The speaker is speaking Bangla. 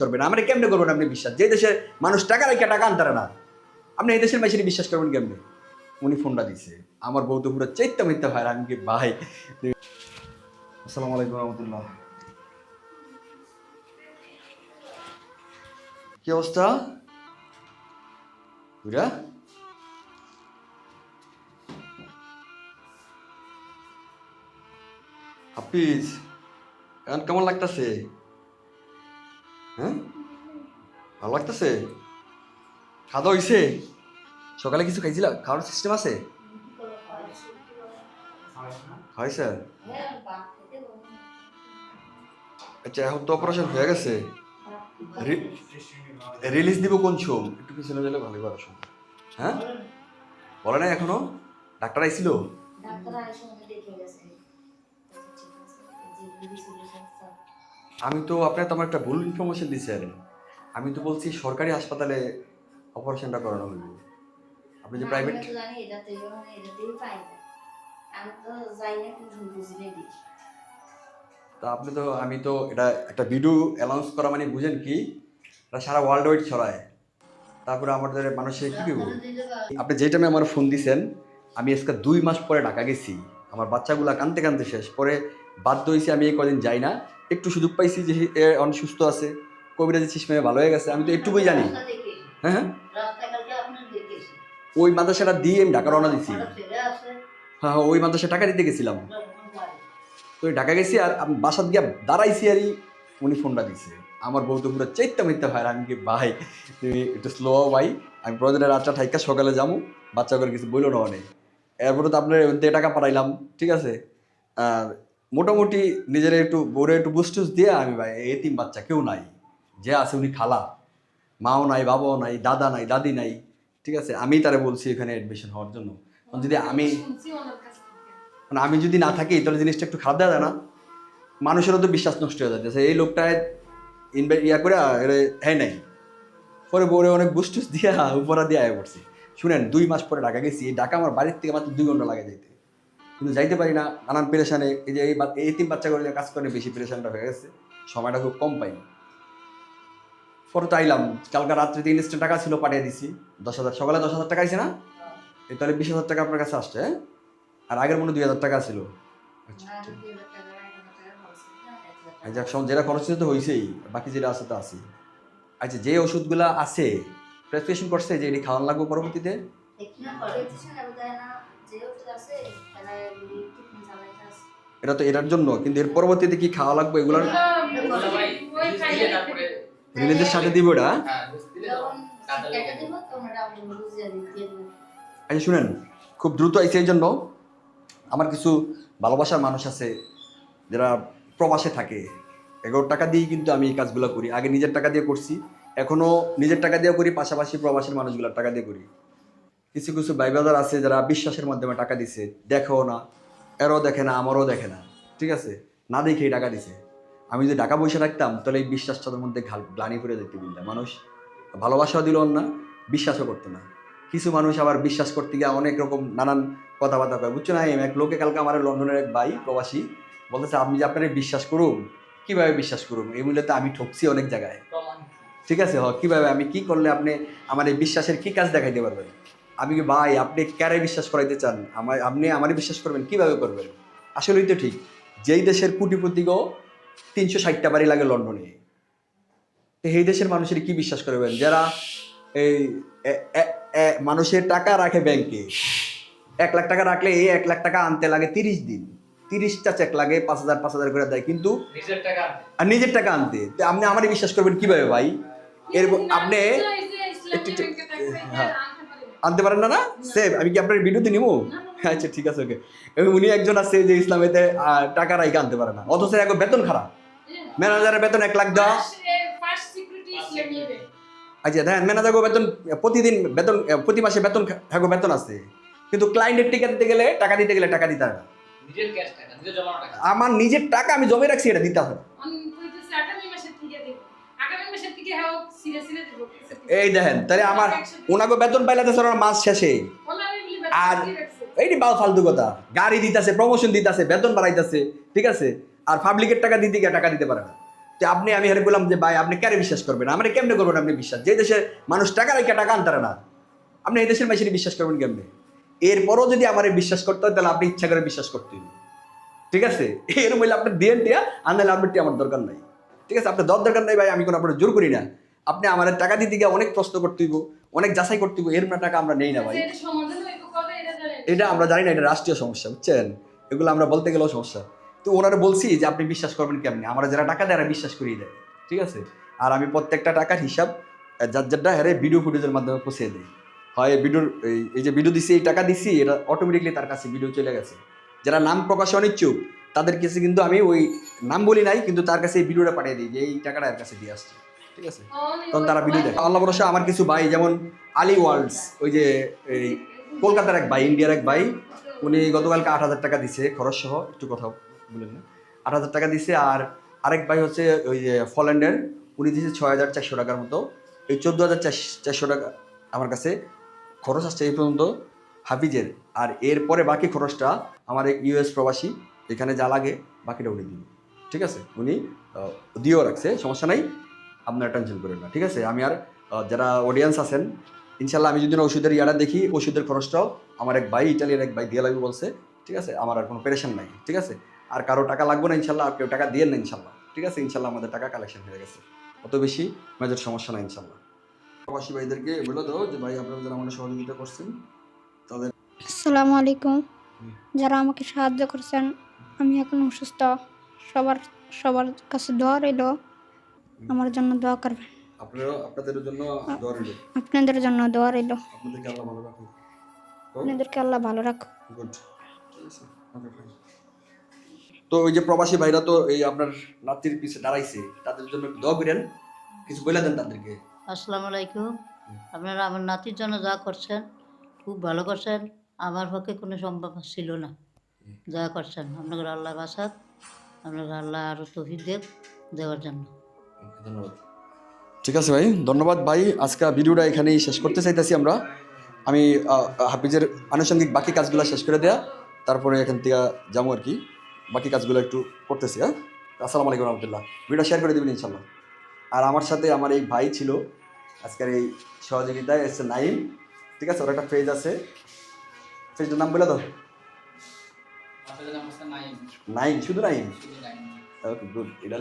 করবেন আমরা কেমনে করবেন আপনি বিশ্বাস? যে দেশে মানুষ টাকা রেখে টাকা আনতারে না, আপনি এই দেশের মানুষের বিশ্বাস করবেন কেমনে? উনি ফোনটা দিছে, আমার বউ তো পুরো চৈত্যা মিথ্যা ভাই। আমি কি ভাই? আসসালামু আলাইকুম রহমতুল্লাহ। কি অবস্থা বুঝা? হাফিজ, এখন কেমন লাগতেছে? হ্যাঁ, ভালো লাগতেছে? খাওয়া দাওয়া হয়েছে? সকালে কিছু খাইছিল? খাওয়ার সিস্টেম আছে? খাইছে? আচ্ছা, এখন তো অপারেশন হয়ে গেছে, রিলিজ দিব কোন সময়? একটু পিছনে গেলে ভালো করে শুন। হ্যাঁ, বলে নাই এখনো? ডাক্তার আইছিল? আমি তো আপনার তো আমার একটা ভুল ইনফরমেশন দিচ্ছেন। আমি তো বলছি সরকারি হাসপাতালে অপারেশনটা করানো হইব। আপনি যে প্রাইভেট, তা আপনি তো, আমি তো এটা একটা ভিডিও অ্যানাউন্স করা মানে বুঝেন কি, এটা সারা ওয়ার্ল্ড ওয়াইড ছড়ায়, তারপরে আমাদের মানুষে কি করবো? আপনি যে টাইমে আমার ফোন দিছেন, আমি আজকে 2 মাস পরে ঢাকা গেছি, আমার বাচ্চাগুলা কানতে কানতে শেষ, পরে বাধ্য হয়েছি আমি এই কদিন যাই না। একটু সুযোগ পাইছি যে এ অনেক সুস্থ আছে, কবিরাজি চিসমে ভালো হয়ে গেছে, আমি তো একটুকুই জানি। হ্যাঁ হ্যাঁ, ওই মাদ্রাসাটা দিয়ে আমি ঢাকা রওনা দিছি। হ্যাঁ হ্যাঁ, ওই মাদ্রাসায় টাকা দিতে গেছিলাম। তো ওই ঢাকা গেছি, আর আমি বাসাত গিয়া দাঁড়াইছি, আরই উনি ফোনটা দিছে। আমার বউ তো পুরো চৈত্যা মিথ্যা ভাই। আমি কি ভাই, তুমি একটু স্লো ভাই, আমি প্রয়োজনের রাতটা ঠাইকা সকালে যাবো, বাচ্চা করে কিছু বললো না অনেক। এরপরে তো আপনার টাকা পাঠাইলাম, ঠিক আছে। আর মোটামুটি নিজের একটু বউরে একটু বুস্টুস দিয়ে, আমি ভাই এতিম বাচ্চা কেউ নাই, যে আছে উনি খালা, মাও নাই, বাবাও নাই, দাদা নাই, দাদি নাই, ঠিক আছে। আমি তারে বলছি এখানে অ্যাডমিশন হওয়ার জন্য। যদি আমি, মানে আমি যদি না থাকি তাহলে জিনিসটা একটু খারাপ দেওয়া যায় না? মানুষেরও তো বিশ্বাস নষ্ট হয়ে যাচ্ছে। এই লোকটায় ইয়া করে হ্যাঁ নাই, পরে বউরে অনেক বুস্টুস দিয়া উপরা দিয়ে আয় পড়ছি। শুনেন, 2 মাস পরে ঢাকা গেছি। এই ঢাকা আমার বাড়ির থেকে মাত্র 2 ঘন্টা লাগে যাইতে, কিন্তু যাইতে পারি না, নানান পেরেশানে। এই যে এই 3 বাচ্চা করে কাজ করে বেশি পেরেশানটা হয়ে গেছে, সময়টা খুব কম পাই। পরে তো আইলাম, কালকে রাত্রিতে ইনস্ট্যান্ট টাকা ছিল, পাঠিয়ে দিছি 10,000। সকালে 10,000 টাকা আইছে না? এই তাহলে 20,000 টাকা আপনার কাছে আসছে। হ্যাঁ, আর আগের মনে 2,000 টাকা ছিল। আচ্ছা, যেটা খরচ তো হয়েছেই, বাকি যেটা আছে তো আছে। আচ্ছা, যে ওষুধগুলা আছে প্রেসক্রিপশন করছে যে এটি খাওয়ানো লাগবে পরবর্তীতে? এটা তো এটার জন্য, কিন্তু এর পরবর্তীতে কি খাওয়া লাগবে এগুলার? রিলিজের সাথে দিব এটা। আচ্ছা শুনেন, খুব দ্রুত আইছে, এই জন্য আমার কিছু ভালোবাসার মানুষ আছে যারা প্রবাসে থাকে, 11 টাকা দিয়েই কিন্তু আমি এই কাজগুলো করি। আগে নিজের টাকা দিয়ে করছি, এখনো নিজের টাকা দিয়ে করি, পাশাপাশি প্রবাসের মানুষগুলোর টাকা দিয়ে করি। কিছু কিছু ভাই ব্রাদার আছে যারা বিশ্বাসের মাধ্যমে টাকা দিছে, দেখেও না, এরও দেখে না, আমারও দেখে না, ঠিক আছে, না দেখেই টাকা দিছে। আমি যদি টাকা পয়সা রাখতাম তাহলে এই বিশ্বাসটার মধ্যে গ্লানি করে যেতে দিল্লা, মানুষ ভালোবাসাও দিল না, বিশ্বাসও করতো না। কিছু মানুষ আবার বিশ্বাস করতে গিয়ে অনেক রকম নানান কথাবার্তা কয়, বুঝছো না? এক লোকে কালকে আমার লন্ডনের এক ভাই প্রবাসী বলতেছে, আপনি যে আপনার বিশ্বাস করুন, কিভাবে বিশ্বাস করুন? এই মূল্যে আমি ঠকছি অনেক জায়গায়, ঠিক আছে। কিভাবে, আমি কি করলে আপনি আমার এই বিশ্বাসের কি কাজ দেখাইতে পারবেন? আমি কি ভাই, আপনি কারে বিশ্বাস করাইতে চান? আপনি আমারই বিশ্বাস করবেন, কিভাবে করবেন? আসলেই তো ঠিক, যেই দেশের কোটিপতিকেও 360টা বাড়ি লাগে লন্ডনে, তো এই দেশের মানুষের কি বিশ্বাস করবেন? যারা এই মানুষের টাকা রাখে ব্যাংকে, 1 লাখ টাকা রাখলে এই 1 লাখ টাকা আনতে লাগে 30 দিন, 30টা চেক লাগে, 5,000 5,000 করে দেয়, কিন্তু নিজের টাকা আনতে আপনি আমারই বিশ্বাস করবেন কিভাবে ভাই? এর আপনি হ্যাঁ আনতে পারেন না? না সেভ, আমি কি আপনার ভিডিওতে নিবো? আচ্ছা ঠিক আছে, ওকে। উনি একজন আছে যে ইসলামেতে টাকা রাইকে আনতে পারে না, অথচ এক বেতন খারাপ, ম্যানেজারের বেতন 1 লাখ দেওয়া। আচ্ছা দেখেন, ম্যানেজার বেতন প্রতিদিন বেতন, প্রতি মাসে বেতন থাকো, বেতন আছে, কিন্তু ক্লায়েন্টের টিকা দিতে গেলে, টাকা দিতে গেলে টাকা দিতে হবে না। আমার নিজের টাকা আমি জমে রাখছি, এটা দিতে হবে। এই দেখেন, তাহলে আমার ওনাকে বেতন পাইলাতেছে মাস শেষে, আর এইটি বাল ফালতু কথা, গাড়ি দিতেছে, প্রমোশন দিতেছে, বেতন বাড়াইতেছে, ঠিক আছে, আর পাবলিকের টাকা দিতে গিয়ে টাকা দিতে পারে না। তো আমি হেরে বললাম যে ভাই আপনি কেন বিশ্বাস করবেন, আমার কেমনে করবেন আপনি বিশ্বাস, যে দেশে মানুষ টাকা রেখে টাকা আনতারে না, আপনি এই দেশের মানুষের বিশ্বাস করবেন কেমনে? এরপরও যদি আমার বিশ্বাস করতে হয় তাহলে আপনি ইচ্ছা করে বিশ্বাস করতে হবে, ঠিক আছে? এর মূল্যে আপনার দিয়েন টিয়া, আর নাহলে আপনার টিয়া আমার দরকার নাই, ঠিক আছে? আপনার দরকার নাই ভাই, আমি কোনো আপনার জোর করি না। আপনি আমার টাকা দিতে গিয়ে অনেক প্রশ্ন করতে হইব, অনেক যাচাই করতে হইব, এর টাকা আমরা নেই না ভাই। এটা আমরা জানি না, এটা রাষ্ট্রীয় সমস্যা, বুঝছেন? এগুলো আমরা বলতে গেলেও সমস্যা। তো ওনারা বলছি যে আপনি বিশ্বাস করবেন কেমনি, আমরা যারা টাকা দেয় বিশ্বাস করিয়ে দেয়, ঠিক আছে? আর আমি প্রত্যেকটা টাকার হিসাব যার হারে ভিডিও ফুটেজের মাধ্যমে পৌঁছে দিই। হয় ভিডিওর এই যে ভিডিও দিছি, এই টাকা দিছি, এটা অটোমেটিকলি তার কাছে ভিডিও চলে গেছে। যারা নাম প্রকাশে অনিচ্ছুক তাদের কাছে কিন্তু আমি ওই নাম বলি নাই, কিন্তু তার কাছে এই ভিডিওটা পাঠিয়ে দিই যে এই টাকাটা এর কাছে দিয়ে আসছে, ঠিক আছে? তখন তারা ভিডিও দেখে। আল্লাহ ভরসা আমার কিছু ভাই, যেমন আলী ওয়ার্ল্ডস, ওই যে এই কলকাতার এক ভাই, ইন্ডিয়ার এক ভাই, উনি গতকালকে 8,000 টাকা দিছে খরচ সহ, একটু কথা বলেন না, 8,000 টাকা দিছে। আর আরেক ভাই হচ্ছে ওই যে ফলেন্ডের, উনি দিয়েছে 6,400 টাকার মতো। এই 14,400 টাকা আমার কাছে খরচ আসছে এই পর্যন্ত হাফিজের। আর এরপরে বাকি খরচটা আমার এক ইউএস প্রবাসী, এখানে যা লাগে বাকিটা উনি দিন, ঠিক আছে? উনি দিয়েও রাখছে, সমস্যা নাই, আপনারা টেনশন করেন না, ঠিক আছে? আমি আর যারা অডিয়েন্স আছেন, ইনশাল্লাহ আমি যদি ওষুধের ইয়ারা দেখি, ওষুধের খরচটাও আমার এক ভাই, ইটালিয়ার এক ভাই দিয়ে লাগবে বলছে, ঠিক আছে? আমার আর কোনো পেরেশান নাই, ঠিক আছে? আর কারো টাকা লাগবে না ইনশাল্লাহ, আর কেউ টাকা দিয়ে না ইনশাল্লাহ, ঠিক আছে? ইনশাল্লাহ আমাদের টাকা কালেকশন হয়ে গেছে, অত বেশি মেজর সমস্যা নাই ইনশাল্লাহ। প্রবাসী ভাইদেরকে বলে দাও যে ভাই আপনারা যারা আমাদের সহযোগিতা করছেন তাদের। আসসালামু আলাইকুম। যারা আমাকে সাহায্য করেছেন, আমি এখন অসুস্থ, সবার সবার কাছে দোয়া রইল, আমার জন্য দোয়া করবেন। আপনাদের জন্য দোয়া রইল। আপনাদের জন্য দোয়া রইল। আপনাদেরকে আল্লাহ ভালো রাখুন। আপনাদেরকে আল্লাহ ভালো রাখুক। গুড। তো ওই যে প্রবাসী ভাইরা তো এই আপনার নাতির পিছে দাঁড়াইছে, তাদের জন্য দোয়া করেন, কিছু বলে দেন তাদেরকে। আসসালামু আলাইকুম। আপনারা আমার নাতির জন্য যা করছেন খুব ভালো করছেন, আমার পক্ষে কোনো সম্ভব ছিল না, যা করছেন আপনাদের আল্লাহ বাসাক, আপনাদের আল্লাহ আরও তৌফিক দেব দেওয়ার জন্য। ধন্যবাদ। ঠিক আছে ভাই, ধন্যবাদ ভাই। আজকে ভিডিওটা এখানেই শেষ করতে চাইতেছি আমরা। আমি হাফিজের আনুষঙ্গিক বাকি কাজগুলো শেষ করে দেয়া, তারপরে এখান থেকে যাবো আর কি, বাকি কাজগুলো একটু করতেছি। হ্যাঁ, আসসালামু আলাইকুম রহমতুল্লাহ। ভিডিও শেয়ার করে দেবেন ইনশাল্লাহ। আর আমার সাথে আমার এই ভাই ছিল আজকের এই সহযোগিতায়, এসছে নাইম, ঠিক আছে? ওর একটা পেজ আছে, পেজটার নাম বলে দাও। নাইম, শুধু নাইম। ওকে, গুড। এটা